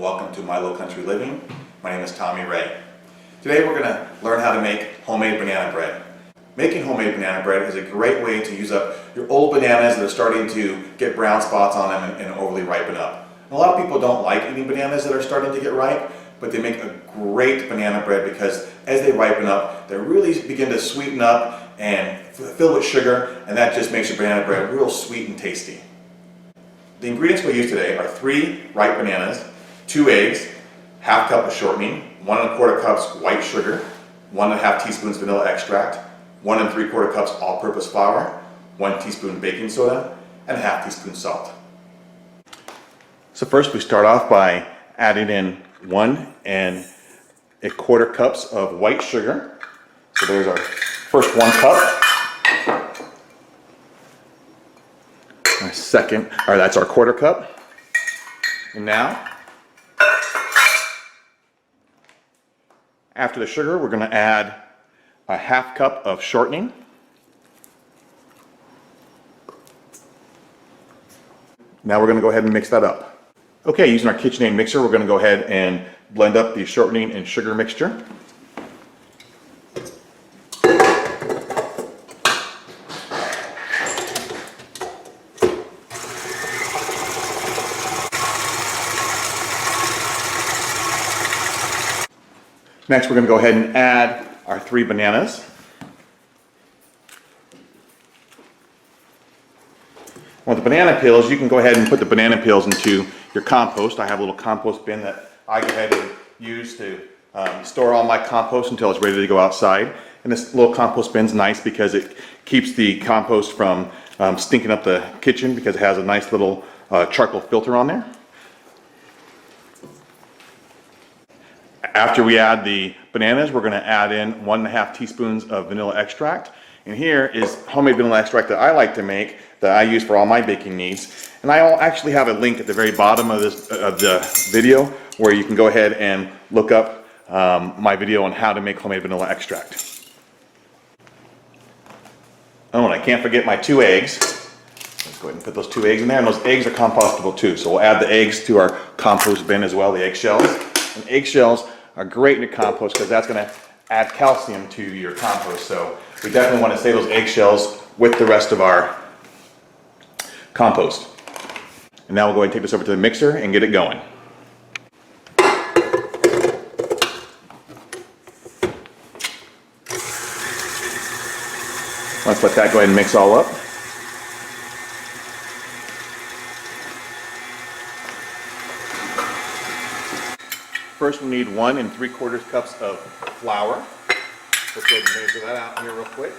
and welcome to My Low Country Living. My name is Tommy Ray. Today we're going to learn how to make homemade banana bread. Making homemade banana bread is a great way to use up your old bananas that are starting to get brown spots on them and overly ripen up. And a lot of people don't like eating bananas that are starting to get ripe, but they make a great banana bread because as they ripen up, they really begin to sweeten up and fill with sugar, and that just makes your banana bread real sweet and tasty. The ingredients we'll use today are 3 ripe bananas, 2 eggs, half cup of shortening, 1 1/4 cups white sugar, 1 1/2 teaspoons vanilla extract, 1 3/4 cups all-purpose flour, 1 teaspoon baking soda, and a half teaspoon salt. So first we start off by adding in 1 1/4 cups of white sugar. So there's our first 1 cup. Our second, or that's our 1/4 cup. And now, after the sugar, we're going to add a half cup of shortening. Now we're going to go ahead and mix that up. Okay, using our KitchenAid mixer, we're going to go ahead and blend up the shortening and sugar mixture. Next, we're going to go ahead and add our 3 bananas. With the banana peels, you can go ahead and put the banana peels into your compost. I have a little compost bin that I go ahead and use to store all my compost until it's ready to go outside. And this little compost bin's nice because it keeps the compost from stinking up the kitchen because it has a nice little charcoal filter on there. After we add the bananas, we're going to add in 1 1/2 teaspoons of vanilla extract. And here is homemade vanilla extract that I like to make, that I use for all my baking needs. And I'll actually have a link at the very bottom of the video where you can go ahead and look up my video on how to make homemade vanilla extract. Oh, and I can't forget my 2 eggs. Let's go ahead and put those 2 eggs in there, and those eggs are compostable too. So we'll add the eggs to our compost bin as well, the eggshells. And eggshells are great in your compost because that's going to add calcium to your compost. So we definitely want to save those eggshells with the rest of our compost. And now we'll go ahead and take this over to the mixer and get it going. Let's let that go ahead and mix all up. First, we need 1 3/4 cups of flour. Let's go ahead and measure that out here real quick.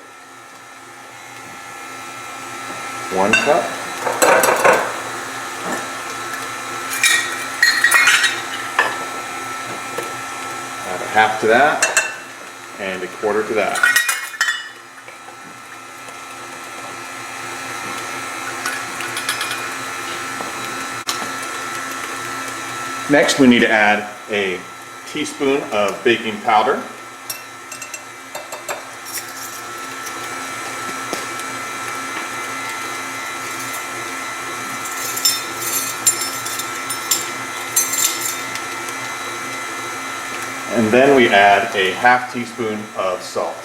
1 cup. Add a half to that, and a 1/4 to that. Next, we need to add a teaspoon of baking powder. And then we add a half teaspoon of salt.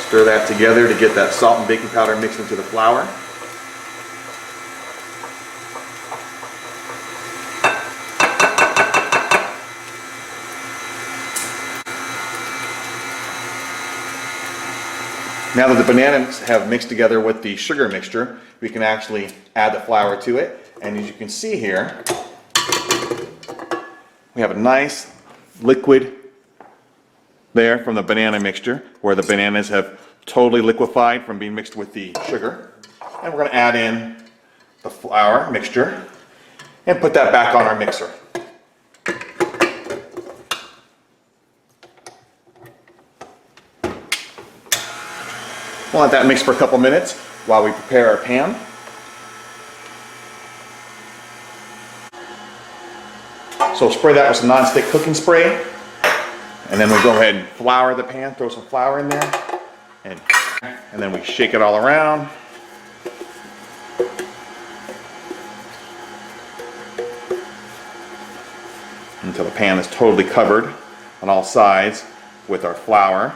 Stir that together to get that salt and baking powder mixed into the flour. Now that the bananas have mixed together with the sugar mixture, we can actually add the flour to it. And as you can see here, we have a nice liquid there from the banana mixture, where the bananas have totally liquefied from being mixed with the sugar. And we're going to add in the flour mixture and put that back on our mixer. We'll let that mix for a couple minutes while we prepare our pan. So spray that with some non-stick cooking spray, and then we go ahead and flour the pan, throw some flour in there, And then we shake it all around. Until the pan is totally covered on all sides with our flour.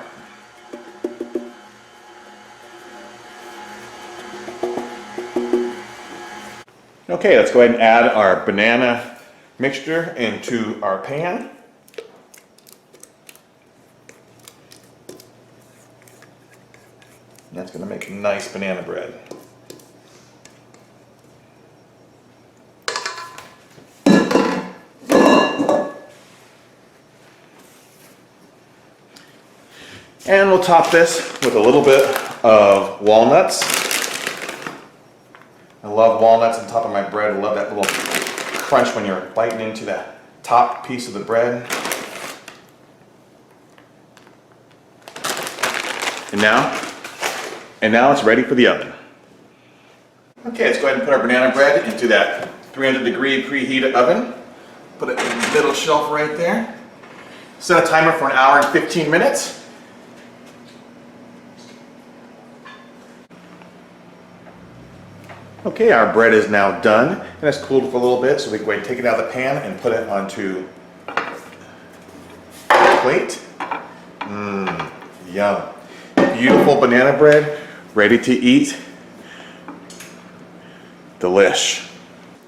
Okay, let's go ahead and add our banana mixture into our pan. That's going to make nice banana bread. And we'll top this with a little bit of walnuts. I love walnuts on top of my bread. I love that little crunch when you're biting into that top piece of the bread. And now it's ready for the oven. Okay, let's go ahead and put our banana bread into that 300-degree preheated oven. Put it in the middle shelf right there. Set a timer for 1 hour and 15 minutes. Okay, our bread is now done, and it's cooled for a little bit, so we can go ahead and take it out of the pan and put it onto a plate. Yum. Beautiful banana bread, ready to eat. Delish.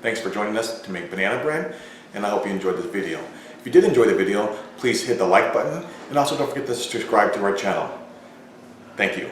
Thanks for joining us to make banana bread, and I hope you enjoyed this video. If you did enjoy the video, please hit the like button, and also don't forget to subscribe to our channel. Thank you.